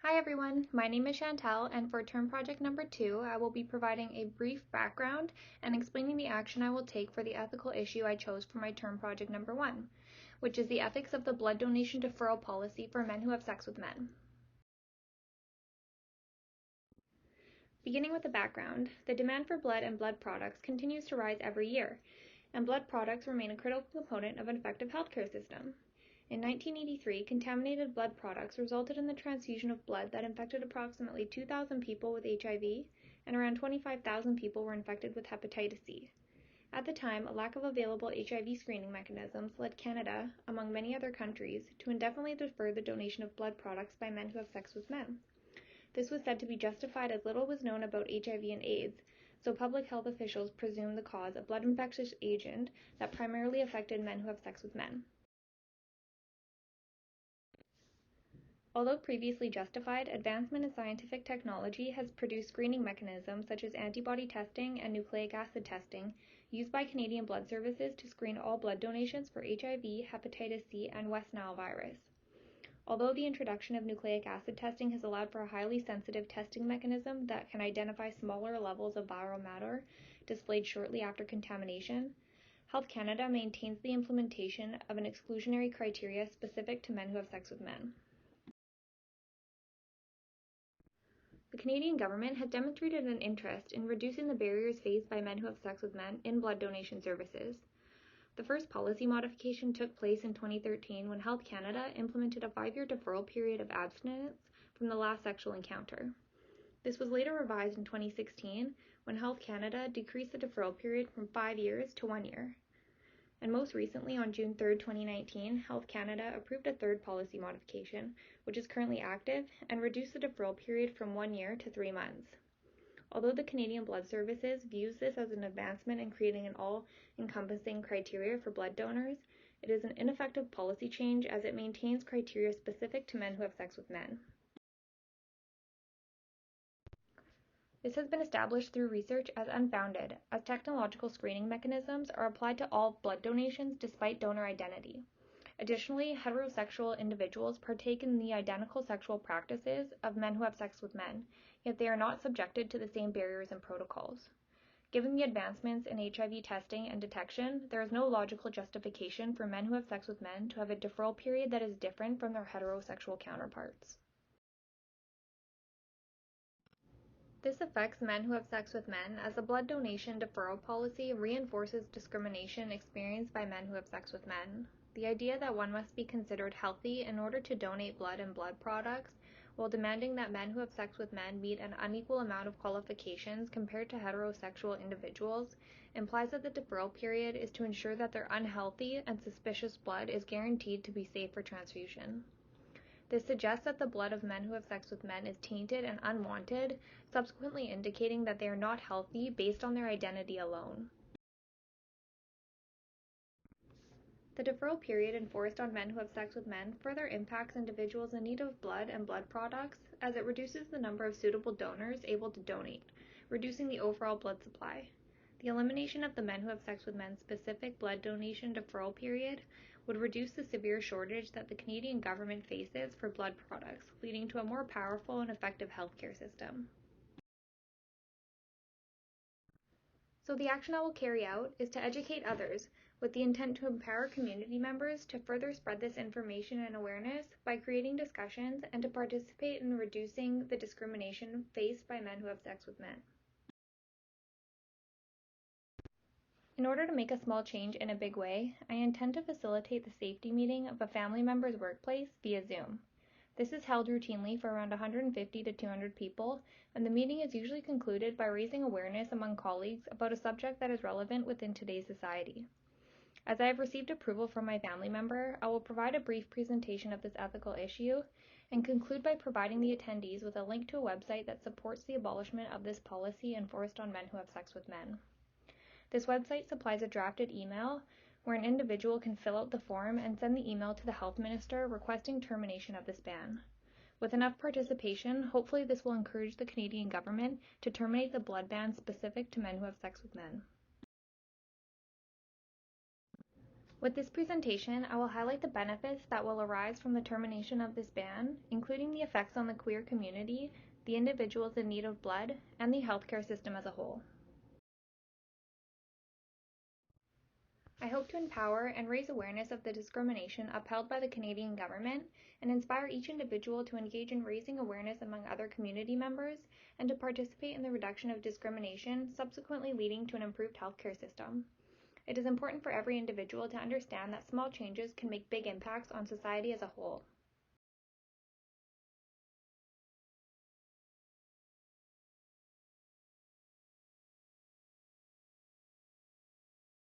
Hi everyone, my name is Chantel, and for term project number 2, I will be providing a brief background and explaining the action I will take for the ethical issue I chose for my term project number 1, which is the ethics of the blood donation deferral policy for men who have sex with men. Beginning with the background, the demand for blood and blood products continues to rise every year, and blood products remain a critical component of an effective healthcare system. In 1983, contaminated blood products resulted in the transfusion of blood that infected approximately 2,000 people with HIV, and around 25,000 people were infected with hepatitis C. At the time, a lack of available HIV screening mechanisms led Canada, among many other countries, to indefinitely defer the donation of blood products by men who have sex with men. This was said to be justified as little was known about HIV and AIDS, so public health officials presumed the cause a blood infectious agent that primarily affected men who have sex with men. Although previously justified, advancement in scientific technology has produced screening mechanisms such as antibody testing and nucleic acid testing used by Canadian Blood Services to screen all blood donations for HIV, hepatitis C, and West Nile virus. Although the introduction of nucleic acid testing has allowed for a highly sensitive testing mechanism that can identify smaller levels of viral matter displayed shortly after contamination, Health Canada maintains the implementation of an exclusionary criteria specific to men who have sex with men. The Canadian government has demonstrated an interest in reducing the barriers faced by men who have sex with men in blood donation services. The first policy modification took place in 2013 when Health Canada implemented a 5-year deferral period of abstinence from the last sexual encounter. This was later revised in 2016 when Health Canada decreased the deferral period from 5 years to 1 year. And most recently, on June 3, 2019, Health Canada approved a third policy modification, which is currently active, and reduced the deferral period from 1 year to 3 months. Although the Canadian Blood Services views this as an advancement in creating an all-encompassing criteria for blood donors, it is an ineffective policy change as it maintains criteria specific to men who have sex with men. This has been established through research as unfounded, as technological screening mechanisms are applied to all blood donations despite donor identity. Additionally, heterosexual individuals partake in the identical sexual practices of men who have sex with men, yet they are not subjected to the same barriers and protocols. Given the advancements in HIV testing and detection, there is no logical justification for men who have sex with men to have a deferral period that is different from their heterosexual counterparts. This affects men who have sex with men, as the blood donation deferral policy reinforces discrimination experienced by men who have sex with men. The idea that one must be considered healthy in order to donate blood and blood products, while demanding that men who have sex with men meet an unequal amount of qualifications compared to heterosexual individuals, implies that the deferral period is to ensure that their unhealthy and suspicious blood is guaranteed to be safe for transfusion. This suggests that the blood of men who have sex with men is tainted and unwanted, subsequently indicating that they are not healthy based on their identity alone. The deferral period enforced on men who have sex with men further impacts individuals in need of blood and blood products, as it reduces the number of suitable donors able to donate, reducing the overall blood supply. The elimination of the men who have sex with men specific blood donation deferral period would reduce the severe shortage that the Canadian government faces for blood products, leading to a more powerful and effective healthcare system. So the action I will carry out is to educate others with the intent to empower community members to further spread this information and awareness by creating discussions and to participate in reducing the discrimination faced by men who have sex with men. In order to make a small change in a big way, I intend to facilitate the safety meeting of a family member's workplace via Zoom. This is held routinely for around 150 to 200 people, and the meeting is usually concluded by raising awareness among colleagues about a subject that is relevant within today's society. As I have received approval from my family member, I will provide a brief presentation of this ethical issue and conclude by providing the attendees with a link to a website that supports the abolishment of this policy enforced on men who have sex with men. This website supplies a drafted email where an individual can fill out the form and send the email to the health minister requesting termination of this ban. With enough participation, hopefully this will encourage the Canadian government to terminate the blood ban specific to men who have sex with men. With this presentation, I will highlight the benefits that will arise from the termination of this ban, including the effects on the queer community, the individuals in need of blood, and the healthcare system as a whole. I hope to empower and raise awareness of the discrimination upheld by the Canadian government and inspire each individual to engage in raising awareness among other community members and to participate in the reduction of discrimination, subsequently leading to an improved healthcare system. It is important for every individual to understand that small changes can make big impacts on society as a whole.